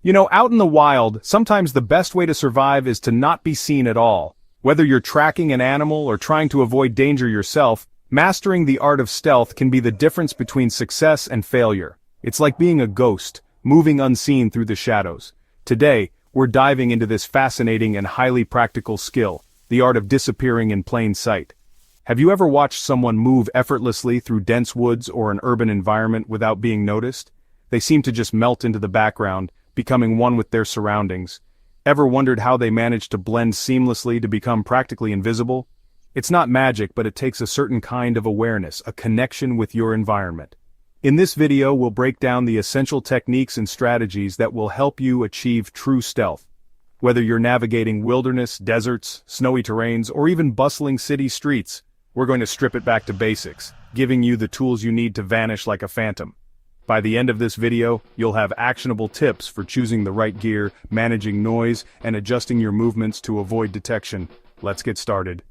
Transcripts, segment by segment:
You know, out in the wild, sometimes the best way to survive is to not be seen at all. Whether you're tracking an animal or trying to avoid danger yourself, mastering the art of stealth can be the difference between success and failure. It's like being a ghost, moving unseen through the shadows. Today, we're diving into this fascinating and highly practical skill, the art of disappearing in plain sight. Have you ever watched someone move effortlessly through dense woods or an urban environment without being noticed? They seem to just melt into the background, becoming one with their surroundings. Ever wondered how they manage to blend seamlessly to become practically invisible? It's not magic, but it takes a certain kind of awareness, a connection with your environment. In this video, we'll break down the essential techniques and strategies that will help you achieve true stealth. Whether you're navigating wilderness, deserts, snowy terrains, or even bustling city streets, we're going to strip it back to basics, giving you the tools you need to vanish like a phantom. By the end of this video, you'll have actionable tips for choosing the right gear, managing noise, and adjusting your movements to avoid detection. Let's get started.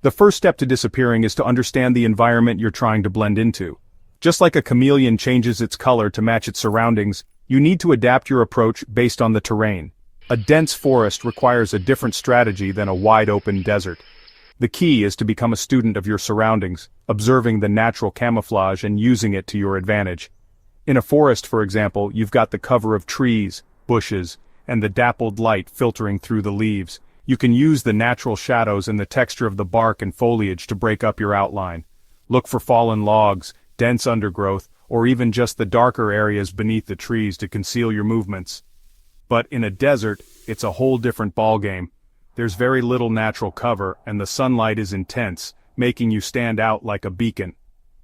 The first step to disappearing is to understand the environment you're trying to blend into. Just like a chameleon changes its color to match its surroundings, you need to adapt your approach based on the terrain. A dense forest requires a different strategy than a wide-open desert. The key is to become a student of your surroundings, observing the natural camouflage and using it to your advantage. In a forest, for example, you've got the cover of trees, bushes, and the dappled light filtering through the leaves. You can use the natural shadows and the texture of the bark and foliage to break up your outline. Look for fallen logs, dense undergrowth, or even just the darker areas beneath the trees to conceal your movements. But in a desert, it's a whole different ballgame. There's very little natural cover, and the sunlight is intense, making you stand out like a beacon.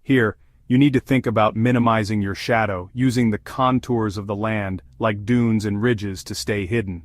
Here, you need to think about minimizing your shadow, using the contours of the land, like dunes and ridges, to stay hidden.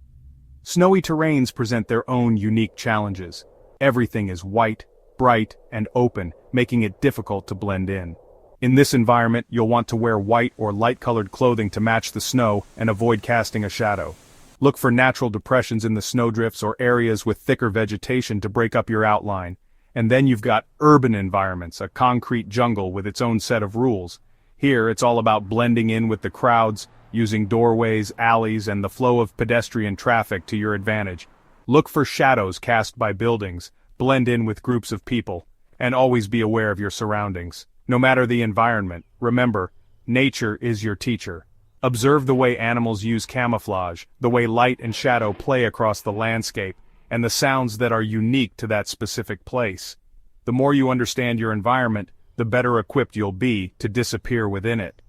Snowy terrains present their own unique challenges. Everything is white, bright, and open, making it difficult to blend in. In this environment, you'll want to wear white or light-colored clothing to match the snow and avoid casting a shadow. Look for natural depressions in the snowdrifts or areas with thicker vegetation to break up your outline. And then you've got urban environments, a concrete jungle with its own set of rules. Here, it's all about blending in with the crowds, using doorways, alleys, and the flow of pedestrian traffic to your advantage. Look for shadows cast by buildings, blend in with groups of people, and always be aware of your surroundings. No matter the environment, remember, nature is your teacher. Observe the way animals use camouflage, the way light and shadow play across the landscape, and the sounds that are unique to that specific place. The more you understand your environment, the better equipped you'll be to disappear within it.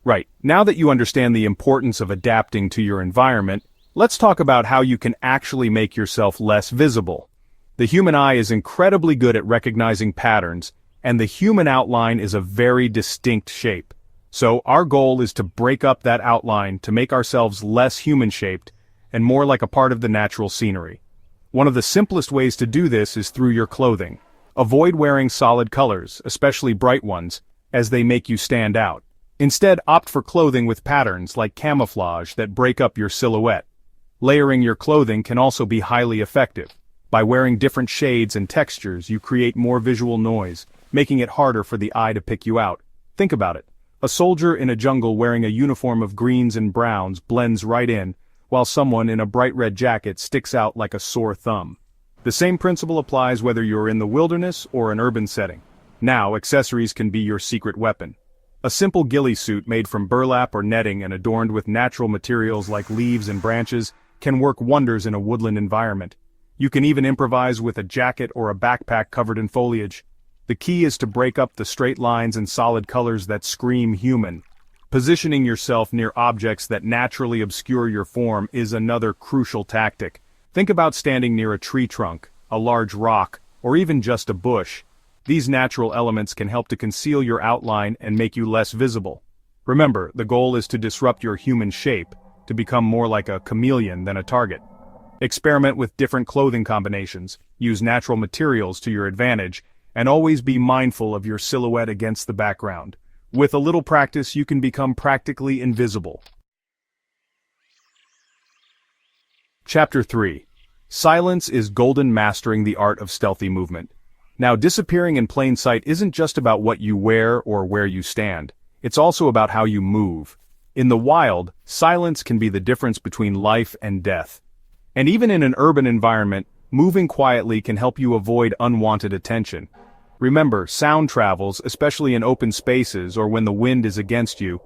Right, now that you understand the importance of adapting to your environment, let's talk about how you can actually make yourself less visible. The human eye is incredibly good at recognizing patterns, and the human outline is a very distinct shape. So our goal is to break up that outline to make ourselves less human-shaped and more like a part of the natural scenery. One of the simplest ways to do this is through your clothing. Avoid wearing solid colors, especially bright ones, as they make you stand out. Instead, opt for clothing with patterns like camouflage that break up your silhouette. Layering your clothing can also be highly effective. By wearing different shades and textures, you create more visual noise, making it harder for the eye to pick you out. Think about it. A soldier in a jungle wearing a uniform of greens and browns blends right in, while someone in a bright red jacket sticks out like a sore thumb. The same principle applies whether you're in the wilderness or an urban setting. Now, accessories can be your secret weapon. A simple ghillie suit made from burlap or netting and adorned with natural materials like leaves and branches can work wonders in a woodland environment. You can even improvise with a jacket or a backpack covered in foliage. The key is to break up the straight lines and solid colors that scream human. Positioning yourself near objects that naturally obscure your form is another crucial tactic. Think about standing near a tree trunk, a large rock, or even just a bush. These natural elements can help to conceal your outline and make you less visible. Remember, the goal is to disrupt your human shape, to become more like a chameleon than a target. Experiment with different clothing combinations, use natural materials to your advantage, and always be mindful of your silhouette against the background. With a little practice, you can become practically invisible. Chapter 3. Silence is golden, mastering the art of stealthy movement. Now, disappearing in plain sight isn't just about what you wear or where you stand. It's also about how you move. In the wild, silence can be the difference between life and death. And even in an urban environment, moving quietly can help you avoid unwanted attention. Remember, sound travels, especially in open spaces or when the wind is against you.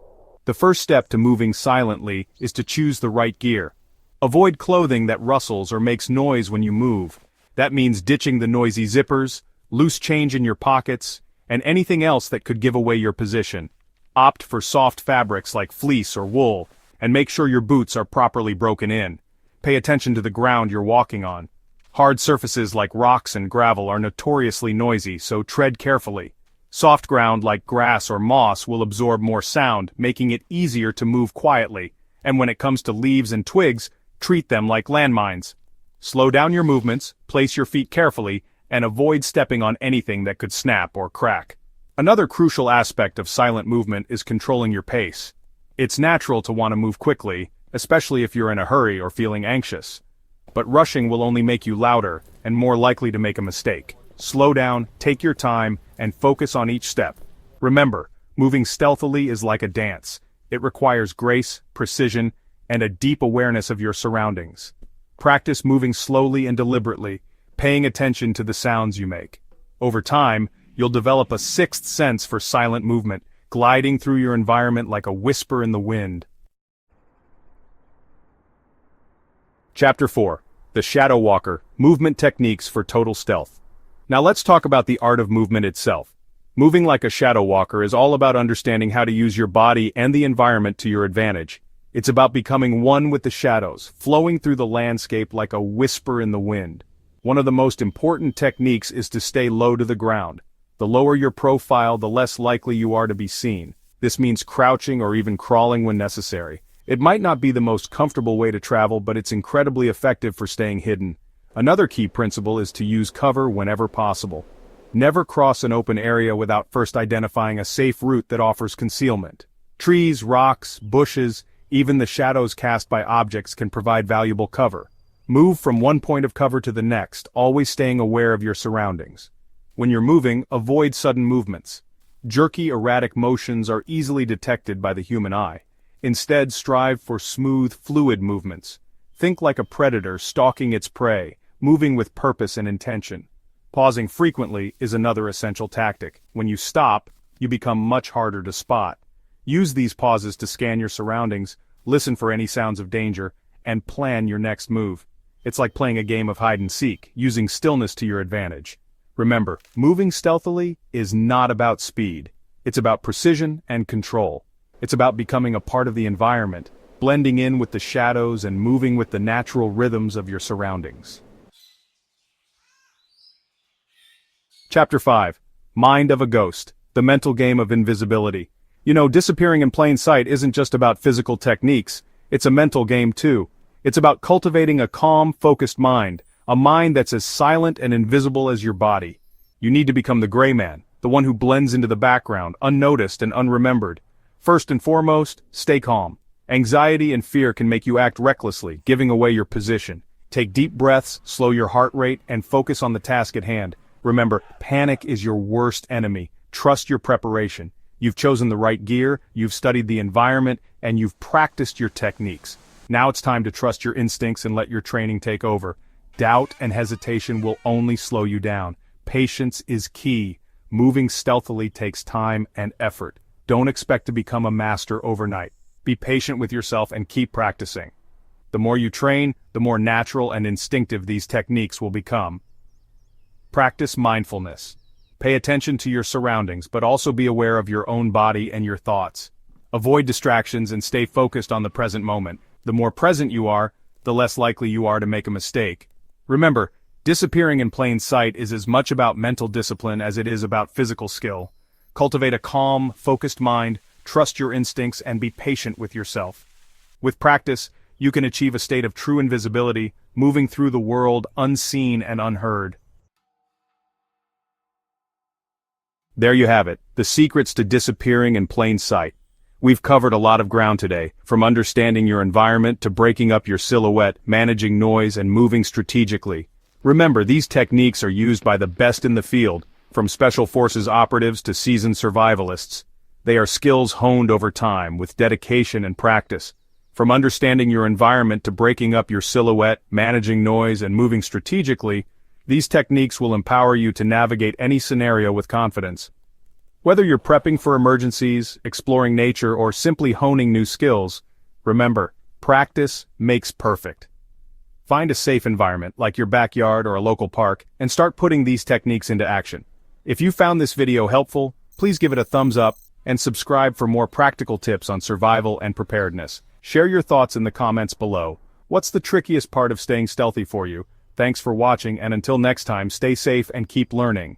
The first step to moving silently is to choose the right gear. Avoid clothing that rustles or makes noise when you move. That means ditching the noisy zippers, loose change in your pockets, and anything else that could give away your position. Opt for soft fabrics like fleece or wool, and make sure your boots are properly broken in. Pay attention to the ground you're walking on. Hard surfaces like rocks and gravel are notoriously noisy, so tread carefully. Soft ground like grass or moss will absorb more sound, making it easier to move quietly, and when it comes to leaves and twigs, treat them like landmines. Slow down your movements, place your feet carefully, and avoid stepping on anything that could snap or crack. Another crucial aspect of silent movement is controlling your pace. It's natural to want to move quickly, especially if you're in a hurry or feeling anxious. But rushing will only make you louder and more likely to make a mistake. Slow down, take your time, and focus on each step. Remember, moving stealthily is like a dance. It requires grace, precision, and a deep awareness of your surroundings. Practice moving slowly and deliberately, paying attention to the sounds you make. Over time, you'll develop a sixth sense for silent movement, gliding through your environment like a whisper in the wind. Chapter 4. The Shadow Walker, Movement Techniques for Total Stealth. Now let's talk about the art of movement itself. Moving like a shadow walker is all about understanding how to use your body and the environment to your advantage. It's about becoming one with the shadows, flowing through the landscape like a whisper in the wind. One of the most important techniques is to stay low to the ground. The lower your profile, the less likely you are to be seen. This means crouching or even crawling when necessary. It might not be the most comfortable way to travel, but it's incredibly effective for staying hidden. Another key principle is to use cover whenever possible. Never cross an open area without first identifying a safe route that offers concealment. Trees, rocks, bushes, even the shadows cast by objects can provide valuable cover. Move from one point of cover to the next, always staying aware of your surroundings. When you're moving, avoid sudden movements. Jerky, erratic motions are easily detected by the human eye. Instead, strive for smooth, fluid movements. Think like a predator stalking its prey, moving with purpose and intention. Pausing frequently is another essential tactic. When you stop, you become much harder to spot. Use these pauses to scan your surroundings, listen for any sounds of danger, and plan your next move. It's like playing a game of hide and seek, using stillness to your advantage. Remember, moving stealthily is not about speed. It's about precision and control. It's about becoming a part of the environment, blending in with the shadows and moving with the natural rhythms of your surroundings. Chapter 5. Mind of a Ghost, the Mental Game of Invisibility. You know, disappearing in plain sight isn't just about physical techniques, it's a mental game too. It's about cultivating a calm, focused mind, a mind that's as silent and invisible as your body. You need to become the gray man, the one who blends into the background, unnoticed and unremembered. First and foremost, stay calm. Anxiety and fear can make you act recklessly, giving away your position. Take deep breaths, slow your heart rate, and focus on the task at hand. Remember, panic is your worst enemy. Trust your preparation. You've chosen the right gear, you've studied the environment, and you've practiced your techniques. Now it's time to trust your instincts and let your training take over. Doubt and hesitation will only slow you down. Patience is key. Moving stealthily takes time and effort. Don't expect to become a master overnight. Be patient with yourself and keep practicing. The more you train, the more natural and instinctive these techniques will become. Practice mindfulness. Pay attention to your surroundings, but also be aware of your own body and your thoughts. Avoid distractions and stay focused on the present moment. The more present you are, the less likely you are to make a mistake. Remember, disappearing in plain sight is as much about mental discipline as it is about physical skill. Cultivate a calm, focused mind, trust your instincts, and be patient with yourself. With practice, you can achieve a state of true invisibility, moving through the world unseen and unheard. There you have it, the secrets to disappearing in plain sight. We've covered a lot of ground today, from understanding your environment to breaking up your silhouette, managing noise, and moving strategically. Remember, these techniques are used by the best in the field, from special forces operatives to seasoned survivalists. They are skills honed over time with dedication and practice. From understanding your environment to breaking up your silhouette, managing noise, and moving strategically, these techniques will empower you to navigate any scenario with confidence. Whether you're prepping for emergencies, exploring nature, or simply honing new skills, remember, practice makes perfect. Find a safe environment, like your backyard or a local park, and start putting these techniques into action. If you found this video helpful, please give it a thumbs up, and subscribe for more practical tips on survival and preparedness. Share your thoughts in the comments below. What's the trickiest part of staying stealthy for you? Thanks for watching, and until next time, stay safe and keep learning.